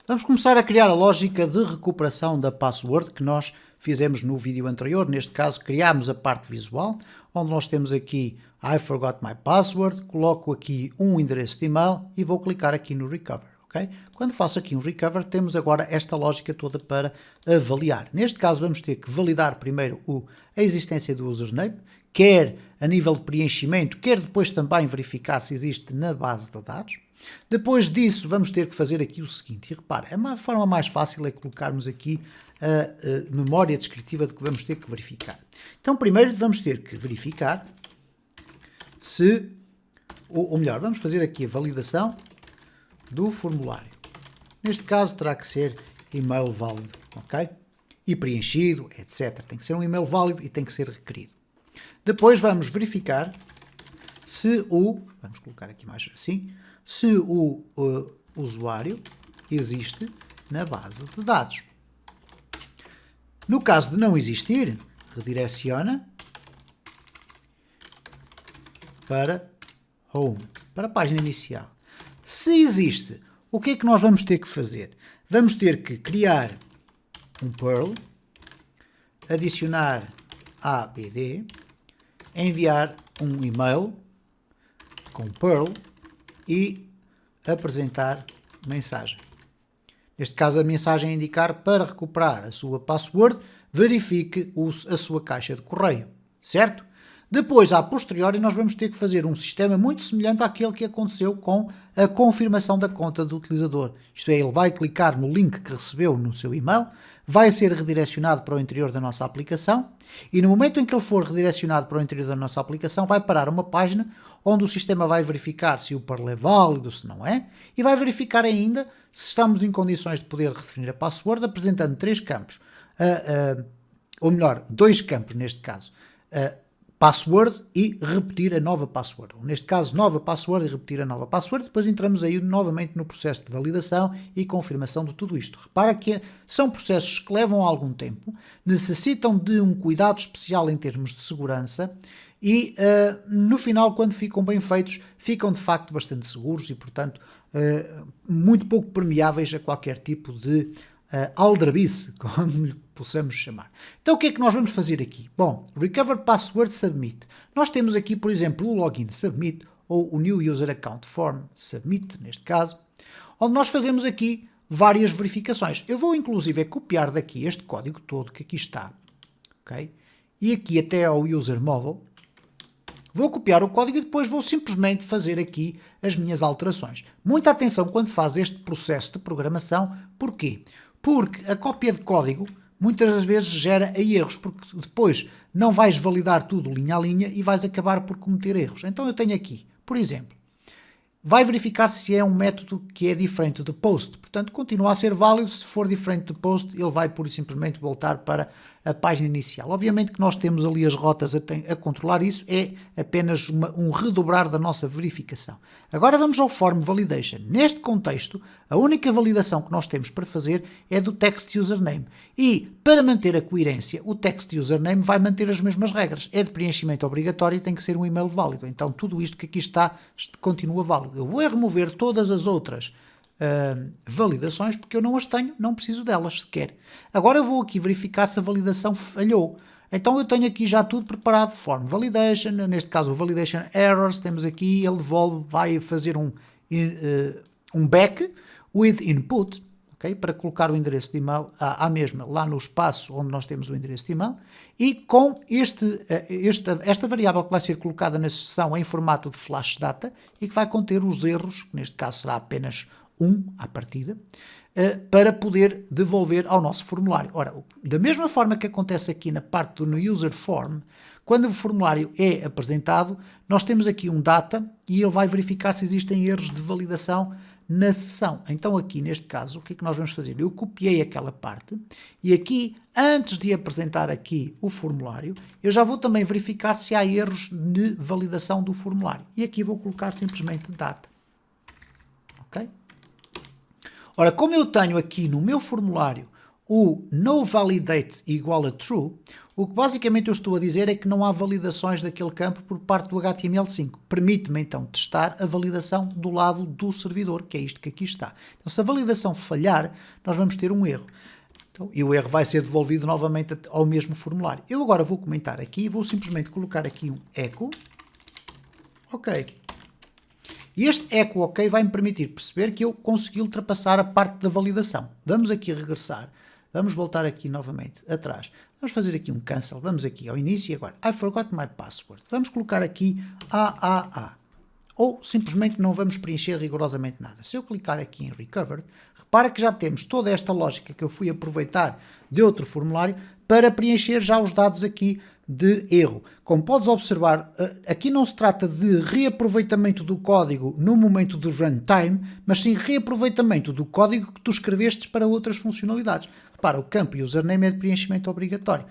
Vamos começar a criar a lógica de recuperação da password que nós fizemos no vídeo anterior. Neste caso, criámos a parte visual, onde nós temos aqui I forgot my password, coloco aqui um endereço de e-mail e vou clicar aqui no recover. Okay? Quando faço aqui um recover, temos agora esta lógica toda para avaliar. Neste caso, vamos ter que validar primeiro a existência do username, quer a nível de preenchimento, quer depois também verificar se existe na base de dados. Depois disso, vamos ter que fazer aqui o seguinte, e repare, a forma mais fácil é colocarmos aqui a memória descritiva de que vamos ter que verificar. Então, primeiro vamos ter que verificar se, ou melhor, vamos fazer aqui a validação do formulário. Neste caso terá que ser e-mail válido, ok? E preenchido, etc. Tem que ser um e-mail válido e tem que ser requerido. Depois vamos verificar se vamos colocar aqui mais assim, se o usuário existe na base de dados. No caso de não existir, redireciona para Home, para a página inicial. Se existe, o que é que nós vamos ter que fazer? Vamos ter que criar um Perl, adicionar ABD, enviar um e-mail com Perl e apresentar mensagem. Neste caso, a mensagem é indicar para recuperar a sua password, verifique a sua caixa de correio, certo? Depois, a posteriori, nós vamos ter que fazer um sistema muito semelhante àquele que aconteceu com a confirmação da conta do utilizador. Isto é, ele vai clicar no link que recebeu no seu e-mail, vai ser redirecionado para o interior da nossa aplicação e no momento em que ele for redirecionado para o interior da nossa aplicação, vai parar uma página onde o sistema vai verificar se o Perl é válido, se não é, e vai verificar ainda se estamos em condições de poder redefinir a password apresentando três campos, ou melhor, dois campos neste caso, password e repetir a nova password. Neste caso, nova password e repetir a nova password. Depois entramos aí novamente no processo de validação e confirmação de tudo isto. Repara que são processos que levam algum tempo, necessitam de um cuidado especial em termos de segurança e no final, quando ficam bem feitos, ficam de facto bastante seguros e, portanto, muito pouco permeáveis a qualquer tipo de aldrabice, como lhe possamos chamar. Então o que é que nós vamos fazer aqui? Bom, Recover Password Submit. Nós temos aqui, por exemplo, o Login Submit ou o New User Account Form Submit, neste caso, onde nós fazemos aqui várias verificações. Eu vou inclusive copiar daqui este código todo que aqui está, ok? E aqui até ao User Model. Vou copiar o código e depois vou simplesmente fazer aqui as minhas alterações. Muita atenção quando faz este processo de programação. Porquê? Porque a cópia de código muitas das vezes gera erros, porque depois não vais validar tudo linha a linha e vais acabar por cometer erros. Então eu tenho aqui, por exemplo, vai verificar se é um método que é diferente do post. Portanto, continua a ser válido. Se for diferente do post, ele vai pura e simplesmente voltar para a página inicial. Obviamente que nós temos ali as rotas a controlar isso, é apenas um redobrar da nossa verificação. Agora vamos ao Form Validation. Neste contexto, a única validação que nós temos para fazer é do Text Username. E, para manter a coerência, o Text Username vai manter as mesmas regras. É de preenchimento obrigatório e tem que ser um e-mail válido. Então, tudo isto que aqui está continua válido. Eu vou remover todas as outras validações, porque eu não as tenho, não preciso delas sequer. Agora eu vou aqui verificar se a validação falhou. Então eu tenho aqui já tudo preparado, Form Validation, neste caso o Validation Errors, temos aqui, ele vai fazer um back with input, okay, para colocar o endereço de e-mail à mesma, lá no espaço onde nós temos o endereço de e-mail, e com esta variável que vai ser colocada na sessão em formato de flash data e que vai conter os erros, neste caso será apenas à partida, para poder devolver ao nosso formulário. Ora, da mesma forma que acontece aqui na parte do User Form, quando o formulário é apresentado, nós temos aqui um data e ele vai verificar se existem erros de validação na sessão. Então aqui, neste caso, o que é que nós vamos fazer? Eu copiei aquela parte e aqui, antes de apresentar aqui o formulário, eu já vou também verificar se há erros de validação do formulário. E aqui vou colocar simplesmente data. Ok? Ora, como eu tenho aqui no meu formulário o noValidate igual a true, o que basicamente eu estou a dizer é que não há validações daquele campo por parte do HTML5. Permite-me então testar a validação do lado do servidor, que é isto que aqui está. Então, se a validação falhar, nós vamos ter um erro. Então, e o erro vai ser devolvido novamente ao mesmo formulário. Eu agora vou comentar aqui, vou simplesmente colocar aqui um echo. Ok. E este echo ok vai me permitir perceber que eu consegui ultrapassar a parte da validação. Vamos aqui regressar. Vamos voltar aqui novamente atrás. Vamos fazer aqui um cancel. Vamos aqui ao início e agora. I forgot my password. Vamos colocar aqui AAA. Ou simplesmente não vamos preencher rigorosamente nada. Se eu clicar aqui em Recovered, repara que já temos toda esta lógica que eu fui aproveitar de outro formulário para preencher já os dados aqui de erro. Como podes observar, aqui não se trata de reaproveitamento do código no momento do runtime, mas sim reaproveitamento do código que tu escrevestes para outras funcionalidades. Repara, o campo username é de preenchimento obrigatório.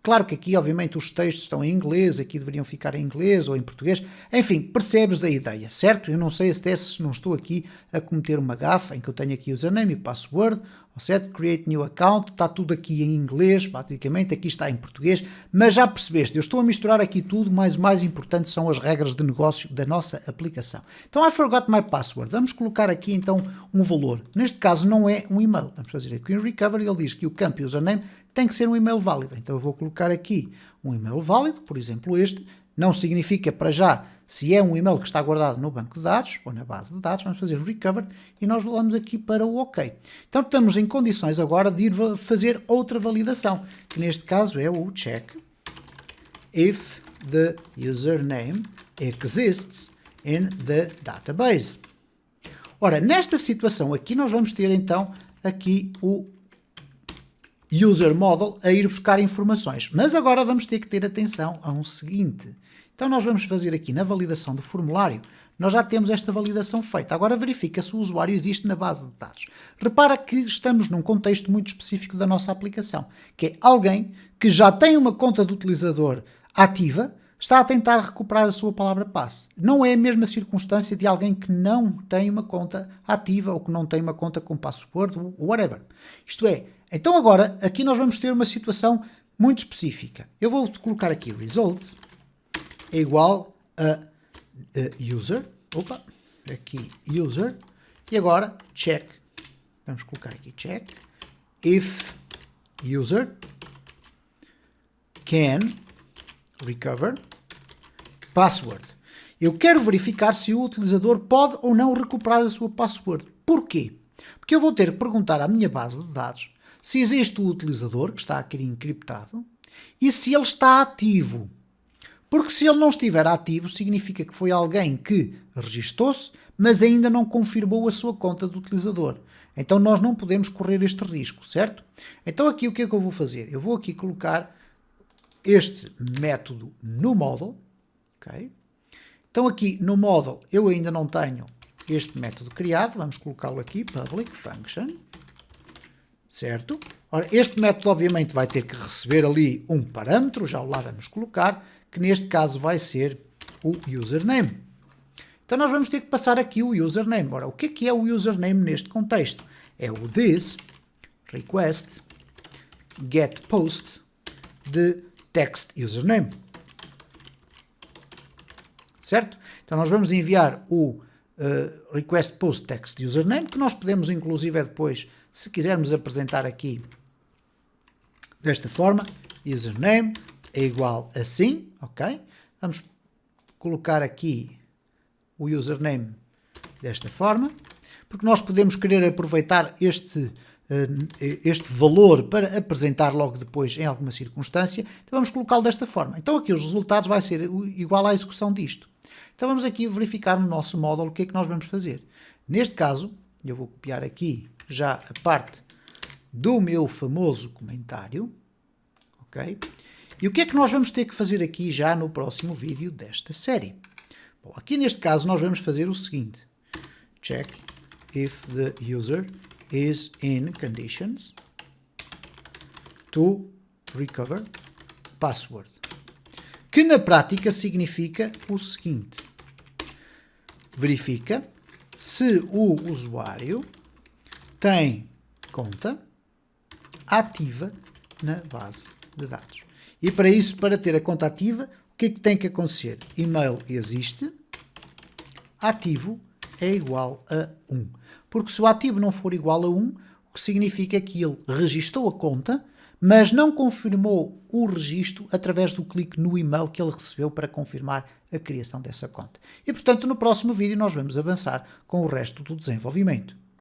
Claro que aqui, obviamente, os textos estão em inglês, aqui deveriam ficar em inglês ou em português. Enfim, percebes a ideia, certo? Eu não sei se não estou aqui a cometer uma gafa em que eu tenho aqui username e password, ou certo? Create new account, está tudo aqui em inglês, praticamente, aqui está em português, mas já percebeste, eu estou a misturar aqui tudo, mas o mais importante são as regras de negócio da nossa aplicação. Então, I forgot my password. Vamos colocar aqui, então, um valor. Neste caso, não é um e-mail. Vamos fazer aqui um recovery, ele diz que o campo username tem que ser um e-mail válido. Então eu vou colocar aqui um e-mail válido, por exemplo este, não significa para já se é um e-mail que está guardado no banco de dados ou na base de dados, vamos fazer recover e nós vamos aqui para o OK. Então estamos em condições agora de ir fazer outra validação, que neste caso é o check if the username exists in the database. Ora, nesta situação aqui nós vamos ter então aqui o user model a ir buscar informações. Mas agora vamos ter que ter atenção a um seguinte. Então nós vamos fazer aqui na validação do formulário, nós já temos esta validação feita. Agora verifica se o usuário existe na base de dados. Repara que estamos num contexto muito específico da nossa aplicação, que é alguém que já tem uma conta de utilizador ativa, está a tentar recuperar a sua palavra passe. Não é a mesma circunstância de alguém que não tem uma conta ativa ou que não tem uma conta com password ou whatever. Isto é, então agora, aqui nós vamos ter uma situação muito específica. Eu vou colocar aqui results é igual a user, aqui user, e agora check, vamos colocar aqui check, if user can recover password. Eu quero verificar se o utilizador pode ou não recuperar a sua password. Porquê? Porque eu vou ter que perguntar à minha base de dados se existe o utilizador, que está aqui encriptado, e se ele está ativo. Porque se ele não estiver ativo, significa que foi alguém que registou-se, mas ainda não confirmou a sua conta de utilizador. Então nós não podemos correr este risco, certo? Então aqui o que é que eu vou fazer? Eu vou aqui colocar este método no model. Okay? Então aqui no model eu ainda não tenho este método criado. Vamos colocá-lo aqui, public function. Certo? Ora, este método obviamente vai ter que receber ali um parâmetro, já lá vamos colocar, que neste caso vai ser o username. Então nós vamos ter que passar aqui o username. Ora, o que é o username neste contexto? É o this request get post de text username. Certo? Então nós vamos enviar o request post text username, que nós podemos inclusive depois, se quisermos apresentar aqui desta forma, username é igual assim, ok? Vamos colocar aqui o username desta forma, porque nós podemos querer aproveitar este valor para apresentar logo depois em alguma circunstância, então vamos colocá-lo desta forma. Então aqui os resultados vai ser igual à execução disto. Então vamos aqui verificar no nosso módulo o que é que nós vamos fazer. Neste caso, eu vou copiar aqui já a parte do meu famoso comentário, ok? E o que é que nós vamos ter que fazer aqui já no próximo vídeo desta série? Bom, aqui neste caso nós vamos fazer o seguinte. Check if the user is in conditions to recover password. Que na prática significa o seguinte. Verifica se o usuário tem conta ativa na base de dados. E para isso, para ter a conta ativa, o que é que tem que acontecer? E-mail existe, ativo é igual a 1. Porque se o ativo não for igual a 1, o que significa é que ele registou a conta, mas não confirmou o registro através do clique no e-mail que ele recebeu para confirmar a criação dessa conta. E, portanto, no próximo vídeo nós vamos avançar com o resto do desenvolvimento.